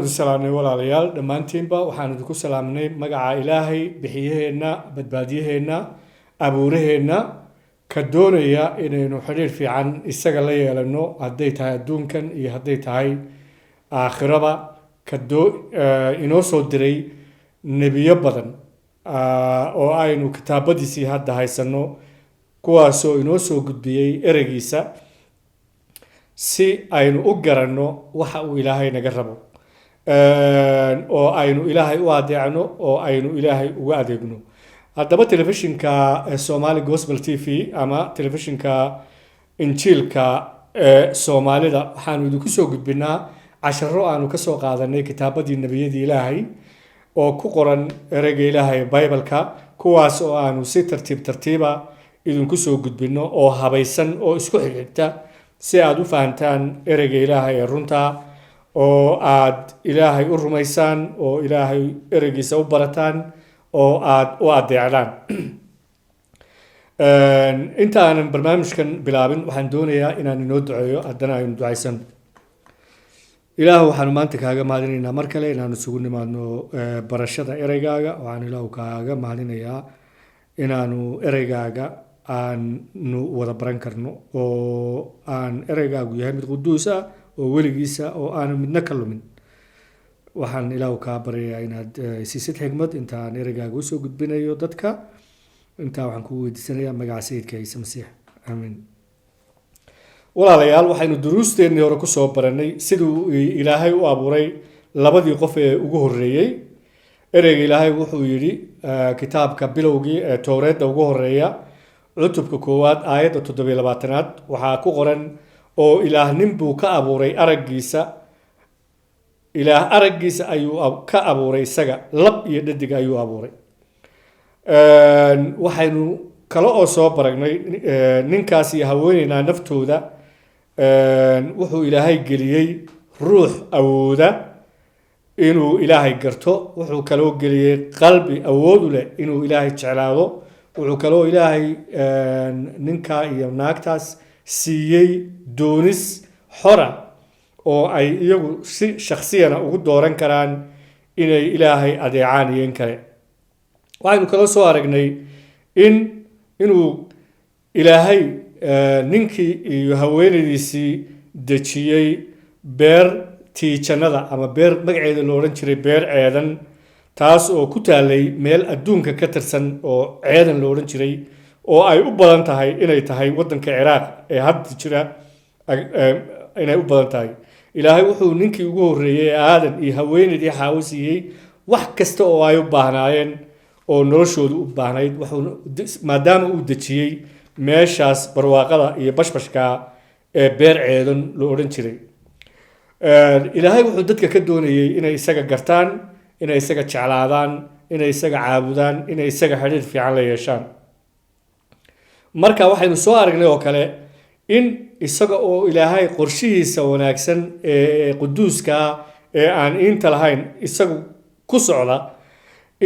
salaamnay walaalayaal dhammaantiinba waxaan idinku salaamnay magaca ilaahay bixiyaheenna badbaadiyaheenna abuuraheenna ka doonaya inaynu xiriir fiican isaga la yeelano hadday tahay adduunkan iyo hadday tahay aakhiraba inoo soo diray nebiyo badan oo aynu kitaabadiisii hadda haysano kuwaasoo inoo soo gudbiyey ereygiisa si aynu u garanno waxa uu ilaahay naga rabo oo aynu ilaahay u adeecno oo aynu ilaahay uga adeegno haddaba telefishinka Somali Gospel TV ama telefishinka injiilka Soomaalida waxaanu idinku soo gudbinaa casharo aanu ka soo qaadanay kitaabadii nebiyadii ilaahay oo ku qoran ereyga ilaahay Bible-ka kuwaas oo aanu si tartiiba idinku soo gudbino oo habaysan oo isku xigta si aad u fahantaan ereyga ilaahay runta oo aad ilaahay u rumaysaan oo ilaahay ereygiisa u barataan oo aad u adeecdaan inta aanan barnaamijkan bilaabin waxaan doonayaa inaan inoo duceeyo haddana aynu ducaysan ilaahu waxaanu maanta kaaga mahadinaynaa mar kale inaanu isugu nimaadno barashada ereygaaga waxaan ilaahu kaaga mahadinayaa inaanu ereygaaga aanu wada baran karno oo aan ereygaagu yahay mid quduus ah oo weligiisa oo aanu midna ka lumin waxaan ilaahu kaa baryayaa inaad siisid xigmad intaan ereygaaga usoo gudbinayo dadka intaa waxaan kugu weydiisanayaa magaca sayidka ciise masiix aamiin walaalayaal waxaynu duruusteennii hore ku soo baranay siduu ilaahay u abuuray labadii qof ee ugu horreeyey ereyga ilaahay wuxuu yidhi kitaabka bilowgii ee towreedda ugu horreeya cutubka 1 aayadda 27aad waxaa ku qoran oo ilaah nin buu ka abuuray araggiisa ilaah araggiisa ayuu ka abuuray isaga lab iyo dhadig ayuu abuuray waxaynu kale oo soo baragnay ninkaas iyo haweeneyna naftooda wuxuu ilaahay geliyey ruux awooda inuu ilaahay garto wuxuu kaloo geliyey qalbi awood u leh inuu ilaahay jeclaado wuxuu kaloo ilaahay ninka iyo naagtaas siiyey doonis xora oo ay iyagu si shakhsiyana ugu dooran karaan inay ilaahay adeecaan iyo in kale waxaynu kala soo aragnay inuu ilaahay ninkii iyo haweenaydiisii dejiyey beertii jannada ama beer magaceeda la odhan jiray beer ceedan taas oo ku taalay meel adduunka ka tirsan oo ceedan la odhan jiray oo ay u badan tahay inay tahay waddanka Ciraaq ee hadda jira inay u badan tahay ilaahay wuxuu ninkii ugu horreeyay aadan iyo haweenaydii Xaawo siiyey wax kasta oo ay u baahnaayeen oo noloshoodu u baahnayd maadaama uu dejiyey meeshaas barwaaqada iyo bashbashka ee beer ceedan la odhan jiray ilaahay wuxuu dadka ka doonayay inay isaga gartaan inay isaga jeclaadaan inay isaga caabudaan inay isaga xiriir fiican la yeeshaan marka waxaynu soo aragnay oo kale in isaga oo ilaahay qorshihiisa wanaagsan ee quduuska ee aan inta lahayn isagu ku socda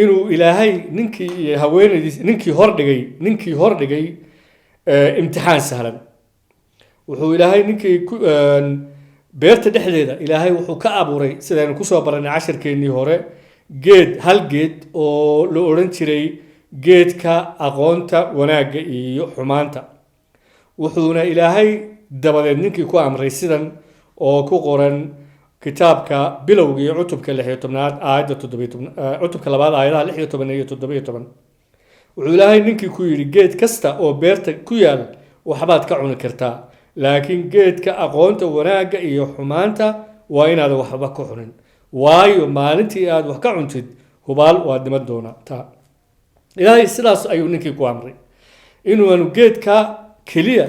inuu ilaahay ninkii iyo haweenaydiis ninkii hordhigay imtixaan sahlan wuxuu ilaahay ninkii beerta dhexdeeda ilaahay wuxuu ka abuuray sidaynu ku soo baranay casharkeennii hore hal geed oo la odhan jiray geedka aqoonta wanaagga iyo xumaanta wuxuuna ilaahay dabadeed ninkii ku amray sidan oo ku qoran kitaabka bilowgii cutubka 16aad aayadda 17 cutubka 2 aayadaha 16 iyo 17 wuxuu ilaahay ninkii ku yidhi geed kasta oo beerta ku yaal waxbaad ka cuni kartaa laakiin geedka aqoonta wanaagga iyo xumaanta waa inaad waxba ka cunin waayo maalintii aad wax ka cuntid hubaal waad dhiman doontaa ilaahay sidaas ayuu ninkii ku amray inuunu geedka keliya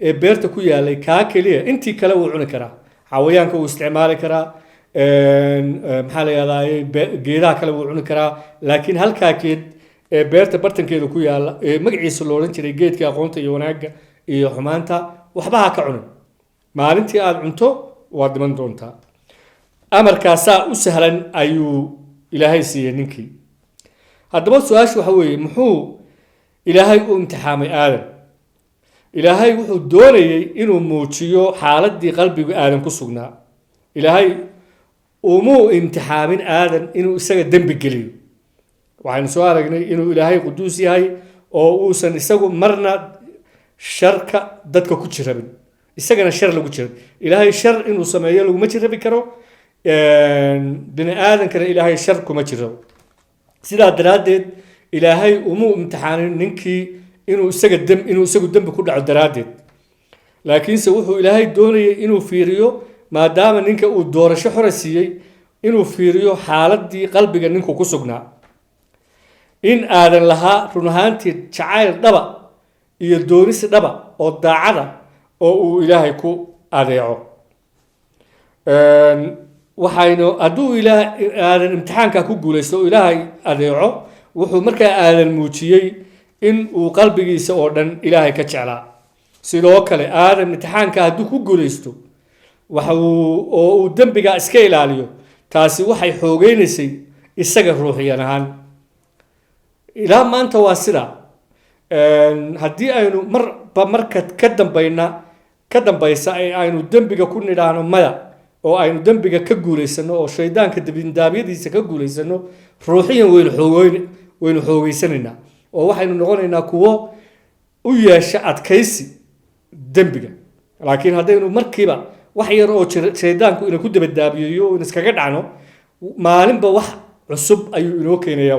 ee beerta ku yaalay kaa keliya intii kale wuu cuni karaa xawayaanka wuu isticmaali karaa maxaa la yidhahdaa geedaha kale wuu cuni karaa laakiin halkaa geed ee beerta bartankeeda ku yaala ee magaciisa loo odhan jiray geedka aqoonta iyo wanaagga iyo xumaanta waxba ha ka cunin maalintii aad cunto waad dhiman doontaa amarkaasaa u sahlan ayuu ilaahay siiyey ninkii haddaba su-aashu waxa weeye muxuu ilaahay u imtixaamay aadan ilaahay wuxuu doonayay inuu muujiyo xaaladii qalbiga aadan ku sugnaa ilaahay umuu imtixaamin aadan inuu isaga dembi geliyo waxaynu soo aragnay inuu ilaahay quduus yahay oo uusan isagu marna sharka dadka ku jirabin isagana shar lagu jirab ilaahay shar inuu sameeyo laguma jirabi karo bini aadankana ilaahay shar kuma jiro sidaa daraaddeed ilaahay umuu imtixaanin ninkii inuu isagu dembi ku dhaco daraaddeed laakiinse wuxuu ilaahay doonayay inuu fiiriyo maadaama ninka uu doorasho xora siiyey inuu fiiriyo xaaladii qalbiga ninku ku sugnaa in aadan lahaa run ahaantii jacayl dhaba iyo doonis dhaba oo daacada oo uu ilaahay ku adeeco waxaynu hadduu aadan imtixaanka ku guulaysto oo ilaahay adeeco wuxuu markaa aadan muujiyey in uu qalbigiisa oo dhan ilaahay ka jeclaa sidoo kale aadan imtixaanka hadduu ku guulaysto oo uu dembiga iska ilaaliyo taasi waxay xoogeynaysay isaga ruuxiyan ahaan ilaa maanta waa sidaa haddii aynu marka ka dambaysa aynu dembiga ku nidhaahno maya oo aynu dembiga ka guulaysano oo shaydaanka dambindaabyadiisa ka guulaysano ruuxiyan waynu xoogeysanaynaa oo waxaynu noqonaynaa kuwo u yeesha adkaysi dembiga laakiin haddaynu markiiba wax yar oo shaydaanku ina ku dabadaabiyeeyo in iskaga dhacno maalinba wax cusub ayuu inoo keenayaa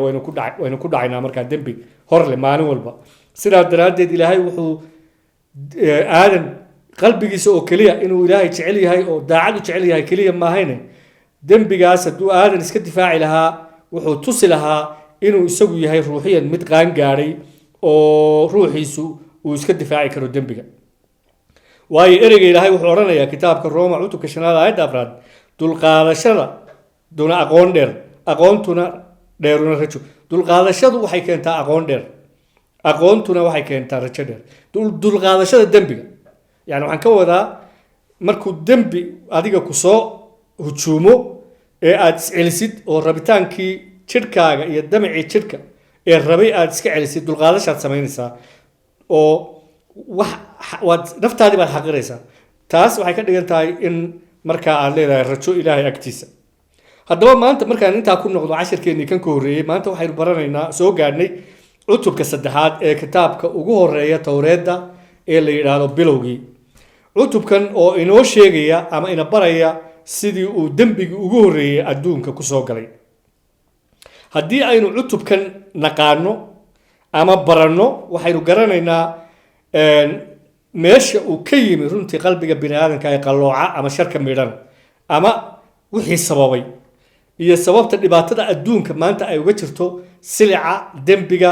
waynu ku dhacaynaa markaa dembi horle maalin walba sidaa daraaddeed ilaahay wuxuu aadan qalbigiisa oo keliya inuu ilaahay jecel yahay oo daacad u jecel yahay keliya maahayne dembigaas hadduu aadan iska difaaci lahaa wuxuu tusi lahaa inuu isagu yahay ruuxiyan mid qaan gaadhay oo ruuxiisu uu iska difaaci karo dembiga waayo ereyga ilaahay wuxuu odhanayaa kitaabka Rooma cutubka 5 aayadda 4 dulqaadashada duna aqoon dheer aqoontuna dheeruna rajo dulqaadashadu waxay keentaa aqoon dheer aqoontuna waxay keentaa rajo dheer dulqaadashada dembiga yani waxaan ka wadaa markuu dembi adiga ku soo hujuumo ee aad iscelisid oo rabitaankii jidhkaaga iyo damacii jidhka ee rabay aad iska celisid dulqaadashaad samaynaysaa oo waad naftaadii baad xaqiraysaa taas waxay ka dhigan tahay in markaa aad leedahay rajo ilaahay agtiisa haddaba maanta markaan intaa ku noqdo cashirkeennii kan ka horreeyey maanta waxaynu baranaynaa soo gaadhnay cutubka 3 ee kitaabka ugu horeeya towreedda ee la yidhaahdo bilowgii cutubkan oo inoo sheegaya ama ina baraya sidii uu dembigii ugu horreeyey adduunka ku soo galay haddii aynu cutubkan naqaano ama baranno waxaynu garanaynaa meesha uu ka yimi runtii qalbiga bini aadanka ee qallooca ama sharka midhan ama wixii sababay iyo sababta dhibaatada adduunka maanta ay uga jirto silica dembiga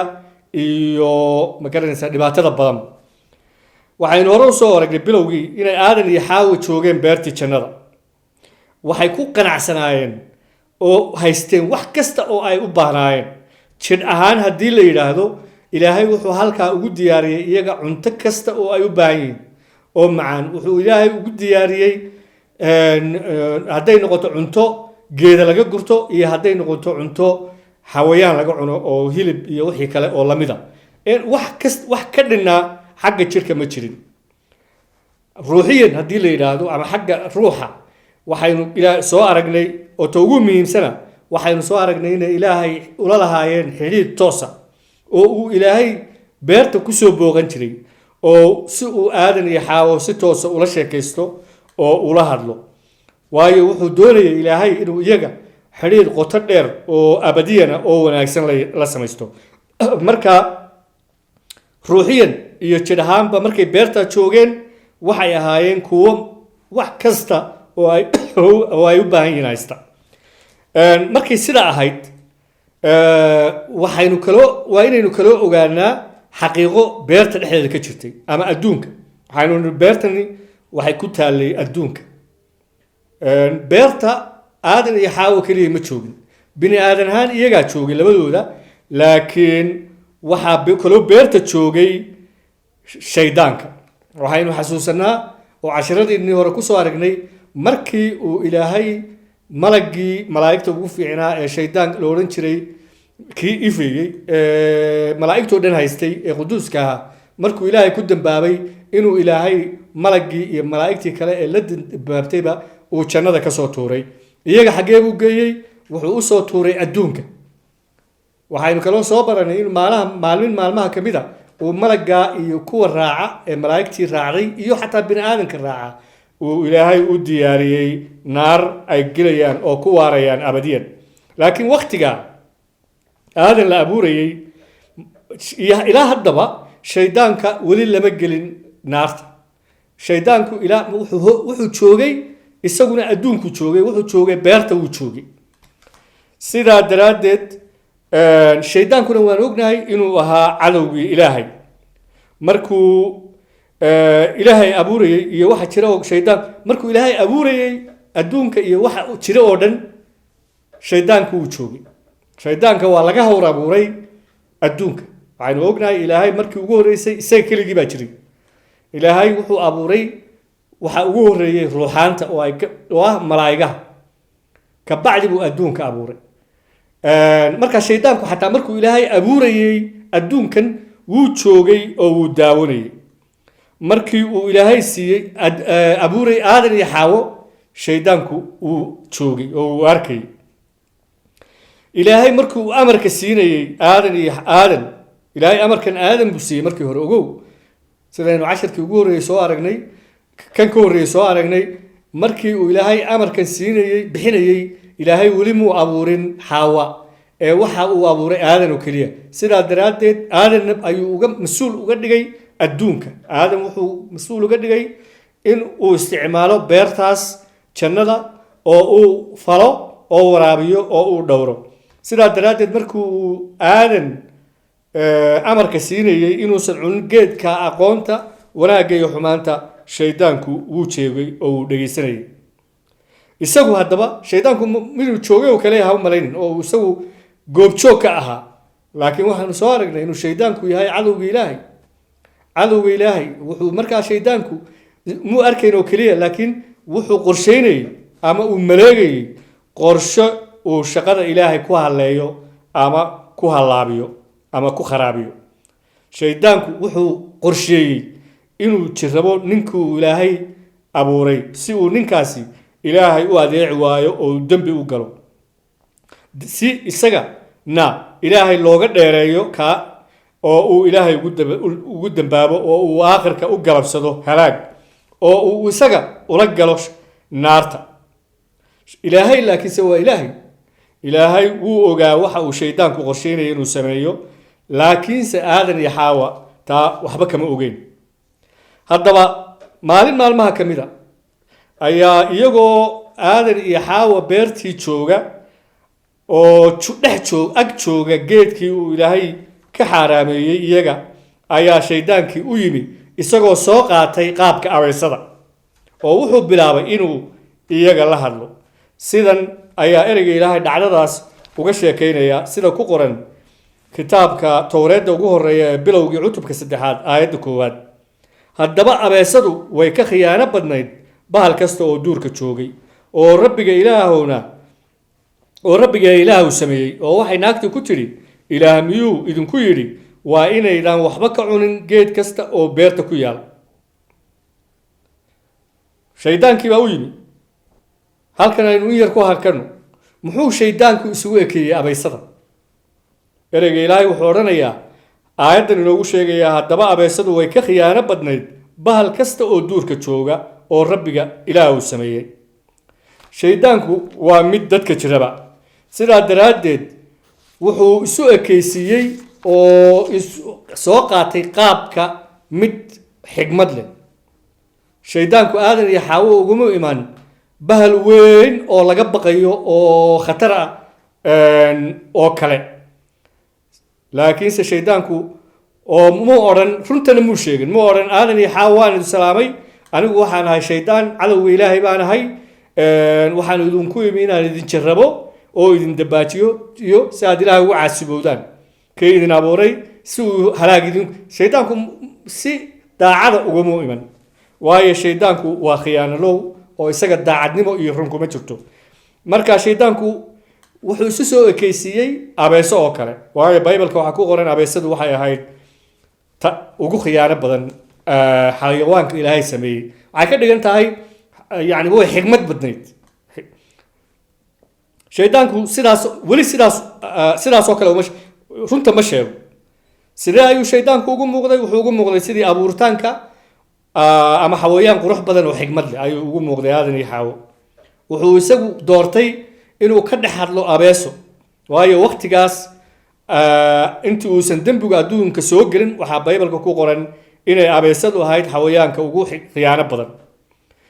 iyo magaranaysaa dhibaatada badan waxaynu hore usoo aragnay bilowgii inay aadan iyo xaawo joogeen beertii jannada waxay ku qanacsanaayeen oo haysteen wax kasta oo ay u baahnaayeen jidh ahaan haddii la yidhaahdo ilaahay wuxuu halkaa ugu diyaariyey iyaga cunto kasta oo ay u baahan yihiin oo macaan wuxuu ilaahay ugu diyaariyey hadday noqoto cunto geeda laga gurto iyo hadday noqoto cunto xawayaan laga cuno oo hilib iyo wixii kale oo lamida wax ka dhinnaa xagga jirka ma jirin ruuxiyan haddii la yidhaahdo ama xagga ruuxa waxaynu soo aragnay oo ta ugu muhiimsana waxaynu soo aragnay inay ilaahay ula lahaayeen xidhiidh toosa oo uu ilaahay beerta kusoo booqan jiray oo si uu aadan iyo xaawo si toosa ula sheekaysto oo ula hadlo waayo wuxuu doonayay ilaahay inuu iyaga xidhiidh qoto dheer oo abadiyana oo wanaagsan la samaysto marka ruuxiyan iyo jidh ahaanba markay beerta joogeen waxay ahaayeen kuwo wax kasta oo ay u baahan yihiin haysta markay sidaa ahayd waa inaynu kala ogaanaa xaqiiqo beerta dhexdeeda ka jirtay ama adduunka waxaynu beertani waxay ku taallay adduunka beerta aadan iyo xaawo keliya ma joogin bini aadan ahaan iyagaa joogay labadooda laakiin waxaa kaloo beerta joogay shaydaanka waxaynu xasuusanaa oo casharadiinii hore kusoo aragnay markii uu ilaahay malaa'igta ugu fiicnaa ee shaydaan la odhan jiray kii ifeeyey malaa'igtoo dhan haystay ee quduuska ahaa markuu ilaahay ku dambaabay inuu ilaahay malaggii iyo malaa'igtii kale ee la dambaabtayba uu jannada ka soo tuuray iyaga xaggee buu geeyey wuxuu usoo tuuray adduunka waxaynu kaloo soo baranay in maalmin maalmaha ka mid a uu malaggaa iyo kuwa raaca ee malaa'igtii raacday iyo xataa bini aadanka raaca uu ilaahay u diyaariyey naar ay gelayaan oo ku waarayaan abadiyan laakiin waktigaa aadan la abuurayey ilaa haddaba shaydaanka weli lama gelin naarta shaydaanku ilaa wuxuu joogay isaguna adduunku joogay wuxuu joogay beerta wuu joogay sidaa daraaddeed shaydaankuna waan ognahay inuu ahaa cadowgii ilaahay markuu ilaahay abuurayey iyo waxa jira oo shaydaan markuu ilaahay abuurayey adduunka iyo waxa jira oo dhan shaydaanku wuu joogay shaydaanka waa laga hor abuuray adduunka waxaynu ognahay ilaahay markii ugu horreysay isaga keligii baa jiray ilaahay wuxuu abuuray waxa ugu horreeyey ruuxaanta oo ah malaa'igaha ka bacdi buu adduunka abuuray marka shaydaanku xataa markuu ilaahay abuurayey adduunkan wuu joogay oo wuu daawanayey markii uu ilaahay siiyey abuuray aadan iyo xaawo shaydaanku wuu joogay oo wuu arkayay ilaahay markii uu amarka siinayey aadan ilaahay amarkan aadan buu siiyey markii hore ogow sidaynu casharkii ugu horreeyey soo aragnay kan ka horreeyey soo aragnay markii uu ilaahay amarkan siinayey bixinayey ilaahay weli muu abuurin xaawa ee waxa uu abuuray aadan oo keliya sidaa daraaddeed aadanna ayuu mas-uul uga dhigay adduunka aadan wuxuu mas-uul uga dhigay in uu isticmaalo beertaas jannada oo uu falo oo waraabiyo oo uu dhowro sidaa daraaddeed markii uu aadan amarka siinayey inuusan cunin geedka aqoonta wanaagga iyo xumaanta shaydaanku wuu jeegay oo uu dhegaysanayay isagu haddaba shaydaanku miduu joogay oo kale ha u malaynin oo isagu goobjoog ka ahaa laakiin waxaanu soo aragnay inuu shaydaanku yahay cadowga ilaahay wuxuu markaa shaydaanku muu arkayn oo keliya laakiin wuxuu qorsheynayey ama uu maleegayey qorsho uu shaqada ilaahay ku halleeyo ama ku hallaabiyo ama ku kharaabiyo shaydaanku wuxuu qorsheeyey inuu jirrabo ninkuu ilaahay abuuray si uu ninkaasi ilaahay u adeeci waayo oo dembi u galo si isaga na ilaahay looga dheereeyo kaa oo uu ilaahay ugu dambaabo oo uu aakhirka u galabsado halaag oo uu isaga ula galo naarta ilaahay laakiinse waa ilaahay wuu ogaa waxa uu shaydaanku qorsheynaya inuu sameeyo laakiinse aadan iyo xaawa taa waxba kama ogeyn haddaba maalin maalmaha ka mid a ayaa iyagoo aadan iyo xaawa beertii jooga oo ag jooga geedkii uu ilaahay ka xaaraameeyey iyaga ayaa shaydaankii u yimi isagoo soo qaatay qaabka abeysada oo wuxuu bilaabay inuu iyaga la hadlo sidan ayaa ereyga ilaahay dhacdadaas uga sheekaynaya sida ku qoran kitaabka towreedda ugu horreeya ee bilowgii cutubka 3 aayadda 1 haddaba abeesadu way ka khiyaano badnayd bahal kasta oo duurka joogay oo rabbiga ilaahu sameeyey oo waxay naagtii ku tidhi ilaah miyuu idinku yidhi waa inaydaan waxba ka cunin geed kasta oo beerta ku yaal shaydaankii baa u yimi halkan aynu in yar ku harkano muxuu shaydaanku isugu ekeeyey abeysada ereyga ilaahay wuxuu odhanayaa aayaddan inoogu sheegayaa haddaba abeesadu way ka khiyaano badnayd bahal kasta oo duurka jooga oo rabbiga ilaahu sameeyey shaydaanku waa mid dadka jiraba sidaa daraaddeed wuxuu isu ekeysiiyey oo soo qaatay qaabka mid xigmad leh shaydaanku aadan iyo xaawo uguma iman bahal weyn oo laga baqayo oo khatar ah oo kale laakiinse shaydaanku oo muu odhan runtana muu sheegin muu odhan aadan iyo xaawo waan idin salaamay anigu waxaan ahay shaydaan cadowga ilaahay baan ahay waxaan idinku imi inaan idin jarrabo oo idin dabaajiyo iyo si aad ilaahay ugu caasibowdaan kay idin abuuray si uu halaag shaydaanku si daacada ugama iman waayo shaydaanku waa khiyaanalow oo isaga daacadnimo iyo run kuma jirto marka shaydaanku wuxuu isu soo ekeysiiyey abeeso oo kale waayo baybalka waxaa ku qoran abeesadu waxay ahayd ugu khiyaano badan xayawaanka ilaahay sameeyey waxay ka dhigan tahay yani way xigmad badnayd shaydaanku sidaas oo kale runta ma sheego. sidee ayuu shaydaanku ugu muuqday? wuxuu ugu muuqday sidii abuuritaanka ama xawayaan qurux badan oo xigmad leh ayuu ugu muuqday aadan iyo xaawo. wuxuu isagu doortay inuu ka dhex hadlo abeeso, waayo waqtigaas intii uusan dembiga adduunka soo gelin waxaa baybalka ku qoran inay abeesadu ahayd xawayaanka ugu khiyaano badan.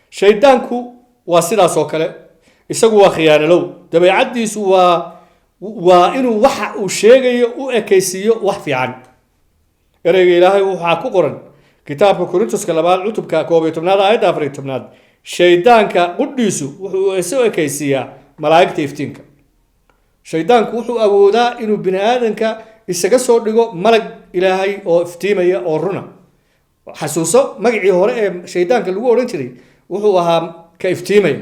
shaydaanku waa sidaas oo kale, isagu waa khiyaanalow. dabeecaddiisu waa inuu waxa uu sheegayo u ekaysiiyo wax fiican. ereyga ilaahay waxaa ku qoran kitaabka korintoska 2 cutubka 11 aayadda 14. shaydaanka qudhiisu wuxuu isu ekaysiiyaa malaa'igta iftiinka. shaydaanku wuxuu awoodaa inuu bini aadanka isaga soo dhigo malag ilaahay oo iftiimaya oo runa. xasuuso magacii hore ee shaydaanka lagu odhan jiray wuxuu ahaa ka iftiimaya.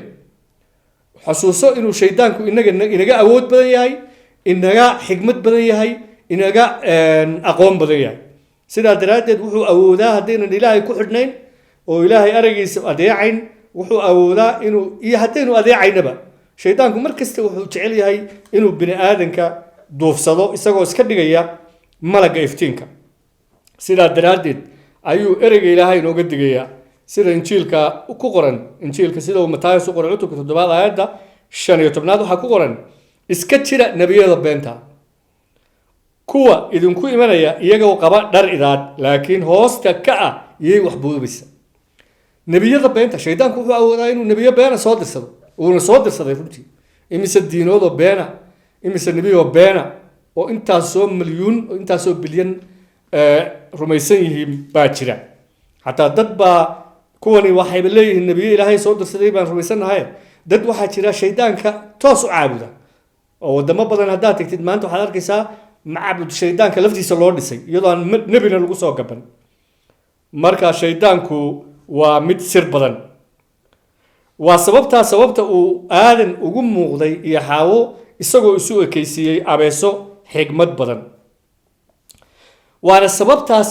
xasuuso inuu shaydaanku inaga awood badan yahay, inaga xigmad badan yahay, inaga aqoon badan yahay. sidaa daraaddeed wuxuu awoodaa haddaynan ilaahay ku xidhnayn oo ilaahay araggiisa adeecayn, wuxuu awoodaa iyo haddaynu adeecaynaba shaydaanku mar kasta wuxuu jecel yahay inuu bini aadanka duufsado isagoo iska dhigaya malagga iftiinka. sidaa daraaddeed ayuu ereyga ilaahay inooga digayaa sida injiilka ku qoran, injiilka sida uu Mataayos u qoray cutubka 7 aayadda 15 waxaa ku qoran, iska jira nebiyada beenta, kuwa idinku imanaya iyagoo qaba dhar idaad laakiin hoosta ka ah iyay wax buubaysa. nebiyada beenta, shaydaanku wuxuu awoodaa inuu nebiyo beena soo dirsado, uuna soo dirsaday runtii. imise diinoodoo beena, imise nebiyoo beena oo intaasoo milyuun intaasoo bilyan rumaysan yihiin baa jira. xataa dad baa kuwani waxayba leeyihiin nebiyo ilaahay soo dirsaday baan rumaysanahay. dad waxaa jira shaydaanka toos u caabuda oo wadamo badan haddaad tagtid maanta waxaad arkaysaa macbud shaydaanka laftiisa loo dhisay iyadoo aan nebina lagu soo gaban. marka shaydaanku waa mid sir badan. waa sababta uu aadan ugu muuqday iyo xaawo isagoo isu ekaysiiyey abeeso xigmad badan. waana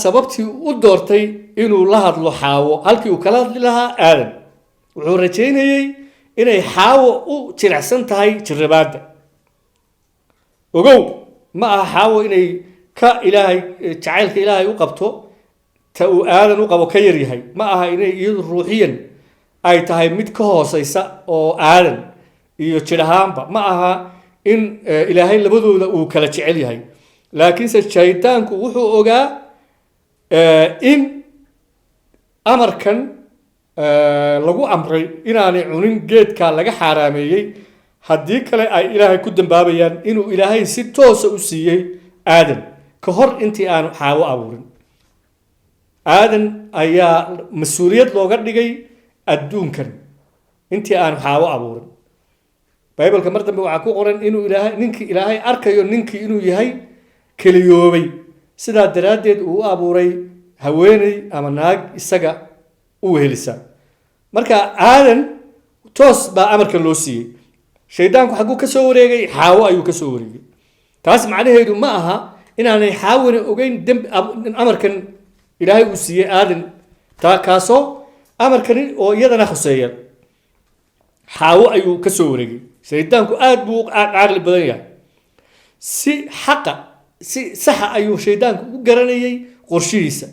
sababtii u doortay inuu la hadlo xaawo halkii uu kala hadli lahaa aadan. wuxuu rajaynayey inay xaawo u jilicsan tahay jirrabaadda. ogow, ma aha xaawo inay jacaylka ilaahay u qabto ta uu aadan u qabo ka yar yahay. ma aha inay iyadu ruuxiyan ay tahay mid ka hooseysa oo aadan iyo jir ahaanba. ma aha in ilaahay labadooda uu kala jecel yahay. laakiinse shaydaanku wuxuu ogaa in amarkan lagu amray inaanay cunin geedka laga xaaraameeyey, haddii kale ay ilaahay ku dambaabayaan, inuu ilaahay si toosa u siiyey aadan ka hor intii aanu xaawo abuurin. aadan ayaa mas-uuliyad looga dhigay adduunkan intii aanu xaawo abuurin. baybalka mar dambe waxaa ku qoran inuu ninkii ilaahay arkayo ninkii inuu yahay keliyoobay. sidaa daraaddeed uu u abuuray haweeney ama naag isaga u wehelisa. marka aadan toos baa amarkan loo siiyey. shaydaanku xagguu ka soo wareegay? xaawo ayuu ka soo wareegay. taas macnaheedu ma aha inaanay xaawona ogeyn amarkan ilaahay uu siiyey aadan, kaasoo amarkani oo iyadana khuseeya. xaawo ayuu ka soo wareegay. shaydaanku aad buu caqli badan yahay. si saxa ayuu shaydaanku u garanayay qorshihiisa.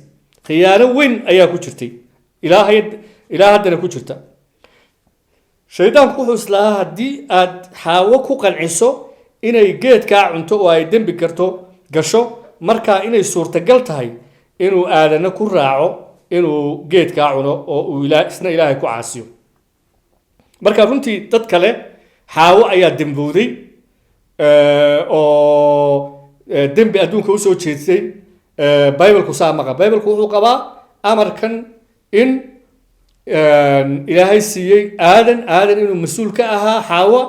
khiyaano weyn ayaa ku jirtay, ilaa haddana ku jirta. shaydaanku wuxuu islahaa haddii aad xaawo ku qanciso inay geedkaa cunto oo ay dembi gasho, markaa inay suurtagal tahay inuu aadana ku raaco inuu geedkaa cuno oo uu isna ilaahay ku caasiyo. marka runtii dad kale xaawo ayaa dembowday oo dembi adduunka usoo jeedtay. baybalku saa maqa. baybalku wuxuu qabaa amarkan in ilaahay siiyey aadan inuu mas-uul ka ahaa xaawo,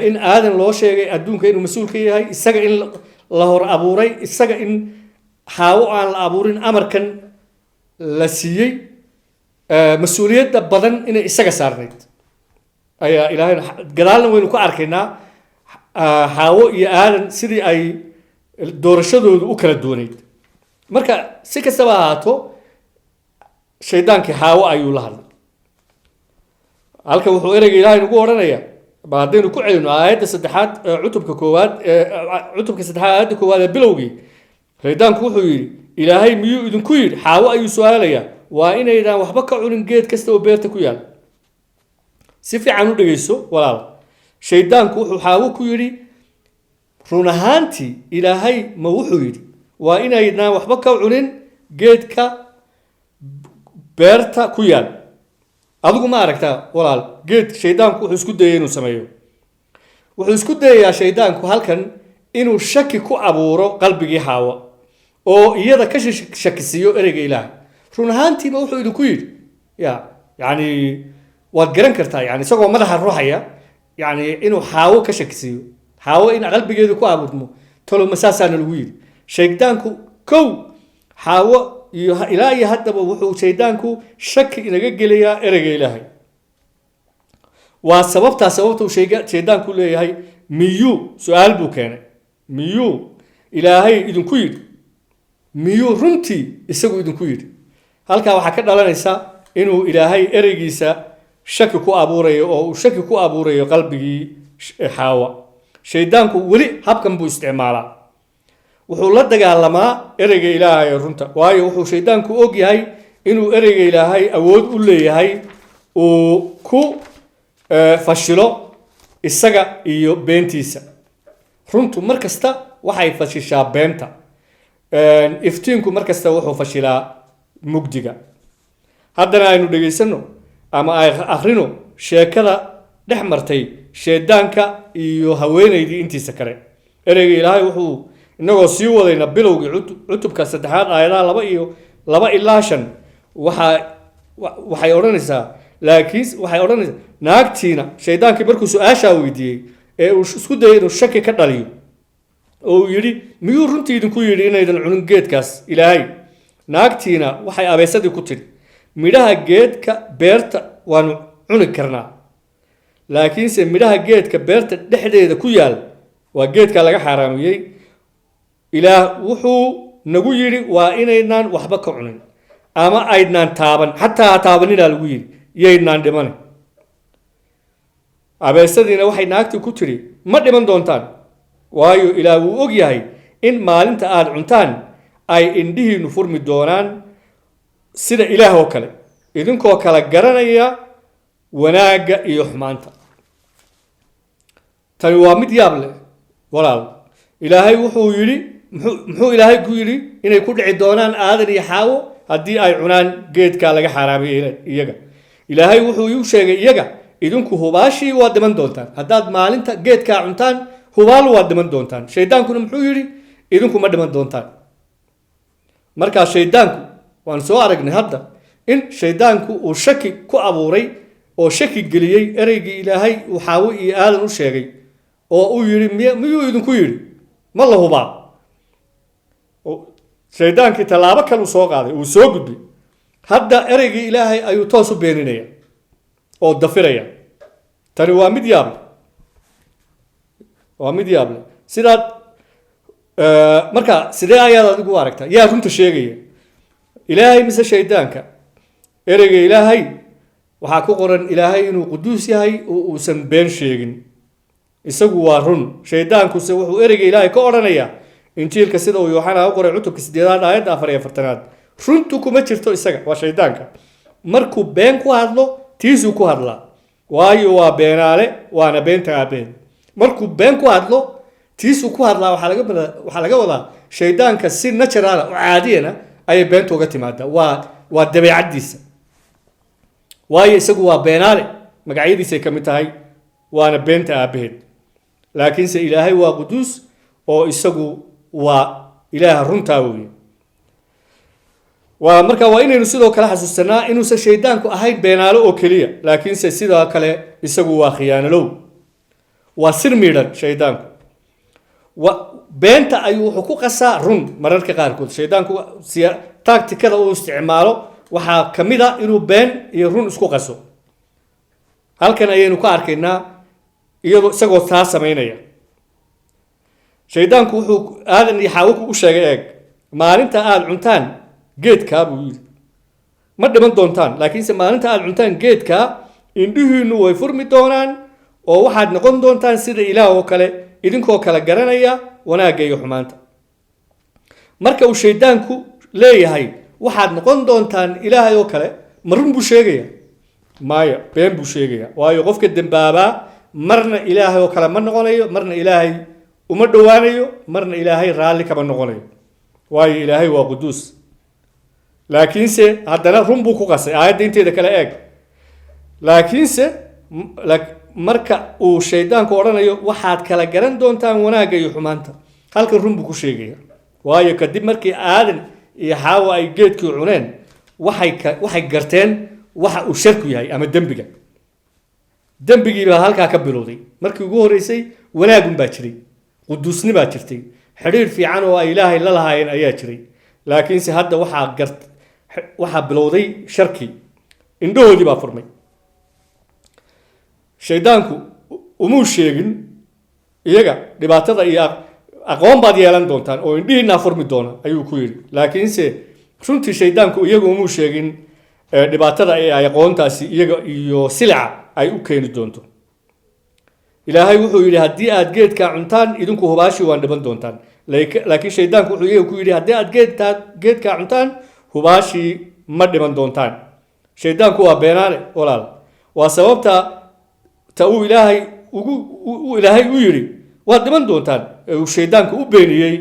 in aadan loo sheegay adduunka inuu mas-uul ka yahay, isaga in la hor abuuray, isaga in xaawo aan la abuurin amarkan la siiyey. mas-uuliyadda badan inay isaga saarnayd ayaa ilaahay gadaalna waynu ka arkaynaa. xaawo iyo aadan sidii ay doorashadoodu u kala duwanayd. marka si kastaba ahaato shaydaankii xaawo ayuu la hadlay. halka wuxuu ereyga ilaahay nagu odhanaya بعدين ku celino aayadda saddexaad cutubka koowaad cutubka saddexaad aayadda koowaad ee bilowgii shaydaanku wuxuu yidhi ilaahay miyuu idinku yidhi xaawo ayuu su-aalayaa waa inaydaan waxba ka cunin geed kasta oo beerta ku yaal si fiican u dhegeyso walaal shaydaanku wuxuu xaawo ku yidhi run ahaantii ilaahay ma wuxuu yidhi waa inaydaan waxba ka cunin geedka beerta ku yaal adigu ma aragtaa walaal geed shaydaanku wuxuu isku dayay inuu sameeyo wuxuu isku dayayaa shaydaanku halkan inuu shaki ku abuuro qalbigii xaawo oo iyada ka shakisiyo ereyga ilaahay run ahaantiiba wuxuu idinku yidhi yani waad garan kartaa yani isagoo madaxa ruuxaya yani inuu xaawo ka shakisiyo xaawo in qalbigeedu ku abuurmo tolo masaasaana lagu yidhi shaydaanku kow xaawo iyo ilaa iyo haddaba wuxuu shaydaanku shaki inaga gelayaa ereyga ilaahay waa sababta uu shaydaanku leeyahay miyuu su-aal buu keenay miyuu ilaahay idinku yidhi miyuu runtii isagu idinku yidhi halkaa waxaa ka dhalanaysa inuu ilaahay ereygiisa shaki ku abuurayo oo uu shaki ku abuurayo qalbigii xaawa shaydaanku weli habkan buu isticmaalaa wuxuu la dagaalamaa ereyga ilaahay runta waayo wuxuu shaydaanku og yahay inuu ereyga ilaahay awood u leeyahay uu ku fashilo isaga iyo beentiisa runtu markasta waxay fashishaa beenta iftiinku markasta wuxuu fashilaa mugdiga haddana aynu dhegaysano ama ay akhrino sheekada dhex martay shaydaanka iyo haweenaydii intiisa kale ereyga ilaahay wuxuu inagoo sii wadayna bilowgii cutubka saddexaad aayadaha 2 ilaa 5 waxay odhanaysaa laakiin waxay odhanaysaa naagtiina shaydaankii markuu su-aashaa weydiiyey ee uu isku dayay inuu shaki ka dhaliyo oo uu yidhi miyuu runtii idinku yidhi inaydan cunin geedkaas ilaahay naagtiina waxay abeesadii ku tidhi midhaha geedka beerta waanu cuni karnaa laakiinse midhaha geedka beerta dhexdeeda ku yaal waa geedka laga xaaraamiyey ilaah wuxuu nagu yidhi waa inaynaan waxba ka cunin ama aydnaan taaban xataa taabaninaa lagu yidhi iyaydnaan dhimanin abeesadiina waxay naagtii ku tidhi ma dhiman doontaan waayo ilaah wuu og yahay in maalinta aad cuntaan ay indhihiinu furmi doonaan sida ilaah oo kale idinkoo kala garanaya wanaagga iyo xumaanta tani waa mid yaab leh walaal ilaahay wuxuu yidhi muxuu ilaahay ku yidhi inay ku dhici doonaan aadan iyo xaawo haddii ay cunaan geedka laga xaaraamiyey iyaga ilaahay wuxuu u sheegay iyaga idinku hubaashii waa dhiman doontaan haddaad maalinta geedkaa cuntaan hubaal waa dhiman doontaan shaydaankuna muxuu yidhi idinku ma dhiman doontaan markaa shaydaanku waan soo aragnay hadda in shaydaanku uu shaki ku abuuray oo shaki geliyey ereygii ilaahay uu xaawo iyo aadan u sheegay oo uu yidhi miyuu idinku yidhi ma la hubaa shaydaankii tallaabo kale uu soo qaaday uu soo gudbay hadda ereygii ilaahay ayuu toos u beeninaya oo dafiraya tani waa mid yaable sidaad marka sidee ayaad adigu u aragtaa yaa runta sheegaya ilaahay mise shaydaanka ereyga ilaahay waxaa ku qoran ilaahay inuu quduus yahay oo uusan been sheegin isagu waa run shaydaankuse wuxuu ereyga ilaahay ka odhanayaa injiilka sida uu yooxana u qoray cutubka 8 aayadda 4 runtu kuma jirto isaga waa shaydaanka markuu been ku hadlo tiisuu ku hadlaa waayo waa beenaale waana beenta aabeen markuu been ku hadlo tiisuu ku hadlaa waxaa laga wadaa shaydaanka si natural oo caadiyana ayay beenta uga timaadaa waa dabeecadiisa waayo isagu waa beenaale magacyadiisay ka mid tahay waana beenta aabaheed laakiinse ilaahay waa quduus oo isagu waa ilaaha runtaa weeye marka waa inaynu sidoo kale xasuusanaa inuusan shaydaanku ahayn beenaalo oo keliya laakiinse sidoo kale isagu waa khiyaanalow waa sir miidhan shaydaanku beenta ayuu wuxuu ku qasaa run mararka qaarkood shaydaanku tacticada uu isticmaalo waxaa ka mid a inuu been iyo run isku qaso halkan ayaynu ka arkaynaa isagoo taa samaynaya shaydaanku wuxuu aadan iyo xaawo u sheegay eeg maalinta aad cuntaan geedkaa buu yidhi ma dhiman doontaan laakiinse maalinta aad cuntaan geedkaa indhihiinu way furmi doonaan oo waxaad noqon doontaan sida ilaah oo kale idinkoo kala garanaya wanaagga iyo xumaanta. marka uu shaydaanku leeyahay waxaad noqon doontaan ilaahay oo kale, ma run buu sheegaya? maya, been buu sheegaya. waayo qofka dembaabaa marna ilaahay oo kale ma noqonayo, marna ilaahay uma dhowaanayo, marna ilaahay raalli kama noqonayo, waayo ilaahay waa quduus. laakiinse haddana run buu ku qasay aayadda inteeda kale eeg. laakiinse marka uu shaydaanku odhanayo waxaad kala garan doontaan wanaagga iyo xumaanta, halkan run buu ku sheegaya. waayo kadib markii aadan iyo xaawa ay geedkii cuneen waxay garteen waxa uu sharku yahay ama dembiga. dembigii baa halkaa ka bilowday. markii ugu horreysay wanaagun baa jiray, quduusni baa jirtay, xidhiir fiican oo ay ilaahay la lahaayeen ayaa jiray. laakiinse hadda waxaa bilowday sharkii, indhahoodii baa furmay. shaydaanku umuu sheegin iyaga dhibaatada iyo aqoon baad yeelan doontaan oo indhihiinaa furmi doona ayuu ku yidhi. laakiinse runtii shaydaanku iyaga umuu sheegin dhibaatada ay aqoontaasi iyaga iyo silica ay u keeni doonto. ilaahay wuxuu yidhi haddii aad geedkaa cuntaan idinku hubaashii waan dhiban doontaan. laakiin shaydaanku wuxuu iyaga ku yidhi haddii aad geedkaa cuntaan hubaashii ma dhiban doontaan. shaydaanku waa beenaale walaal. waa sababta uu ilaahay u yidhi waad dhiman doontaan, uu shaydaanku u beeniyey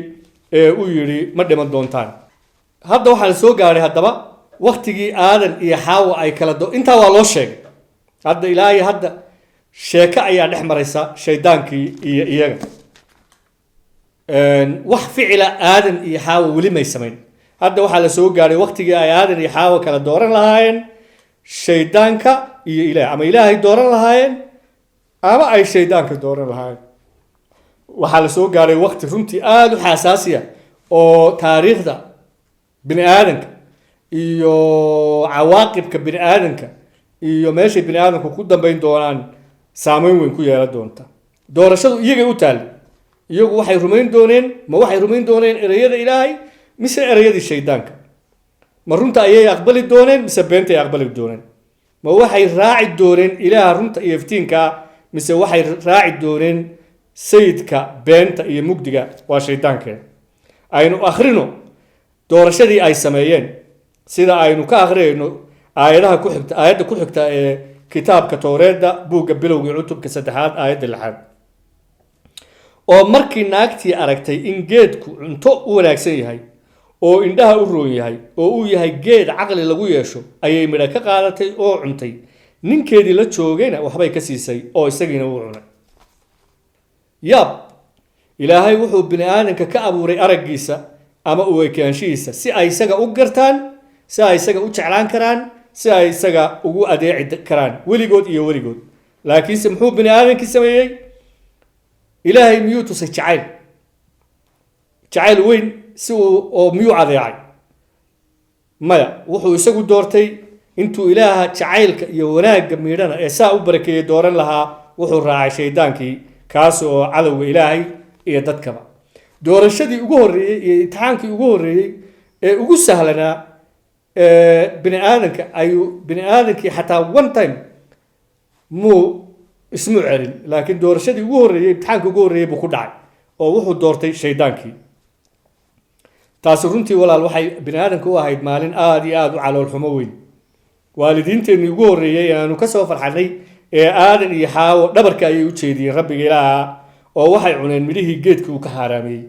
ee uu yidhi ma dhiman doontaan. hadda waxaa la soo gaaray haddaba waktigii aadan iyo xaawa ay intaa waa loo sheegay. hadda ilaahay hadda sheeko ayaa dhex maraysa shaydaankii iyo iyaga. wax ficila aadan iyo xaawa weli may samayn. hadda waxaa la soo gaaray waktigii ay aadan iyo xaawa kala dooran lahaayeen shaydaanka iyo ilaah, ama ilaahay dooran lahaayeen ama ay shaydaanka dooran lahaayeen. waxaa la soo gaaray wakti runtii aada u xasaasiya oo taariikhda bini aadanka iyo cawaaqibka bini aadanka iyo meeshay bini aadanku ku dambeyn doonaan saameyn weyn ku yeelan doonta. doorashadu iyagay u taali. iyagu waxay rumayn dooneen ereyada ilaahay mise ereyadii shaydaanka? ma runta ayay aqbali dooneen mise beenta ay aqbali dooneen? ma waxay raaci dooneen ilaaha runta iyo iftiinka mise waxay raaci dooneen sayidka beenta iyo mugdiga waa shaydaankeena? aynu akhrino doorashadii ay sameeyeen sida aynu ka akhriyayno aayadda ku xigta ee kitaabka towreedda buugga bilowgii cutubka 3 aayadda 6. oo markii naagtii aragtay in geedku cunto u wanaagsan yahay oo indhaha u roon yahay oo uu yahay geed caqli lagu yeesho ayay midho ka qaadatay oo cuntay. ninkeedii la joogayna waxbay ka siisay oo isagiina uu cunay. yaab, ilaahay wuxuu bini aadanka ka abuuray araggiisa ama u ekaanshihiisa si ay isaga u gartaan, si ay isaga u jeclaan karaan, si ay isaga ugu adeeci karaan weligood iyo weligood. laakiinse muxuu bini aadankii sameeyey? ilaahay miyuu tusay jacayl weyn oo miyuu adeecay? maya, wuxuu isagu doortay intuu ilaaha jacaylka iyo wanaagga miidhana ee saa u barakeeyey dooran lahaa, wuxuu raacay shaydaankii kaas oo cadowga ilaahay iyo dadkaba. doorashadii ugu horreeyey iyo imtixaankii ugu horreeyey ee ugu sahlanaa bini aadankii xataa one time ismu celin. laakiin doorashadii ugu horreeyey, imtixaankii ugu horreeyey buu ku dhacay oo wuxuu doortay shaydaankii. taasi runtii walaal waxay bini aadanka u ahayd maalin aada iyo aada u caloolxumo weyn. waalidiinteennii ugu horreeyey ee aanu ka soo farxanay ee aadan iyo xaawo dhabarka ayay u jeediyeen rabbiga ilaaha oo waxay cuneen midhihii geedkii uu ka haaraamiyey.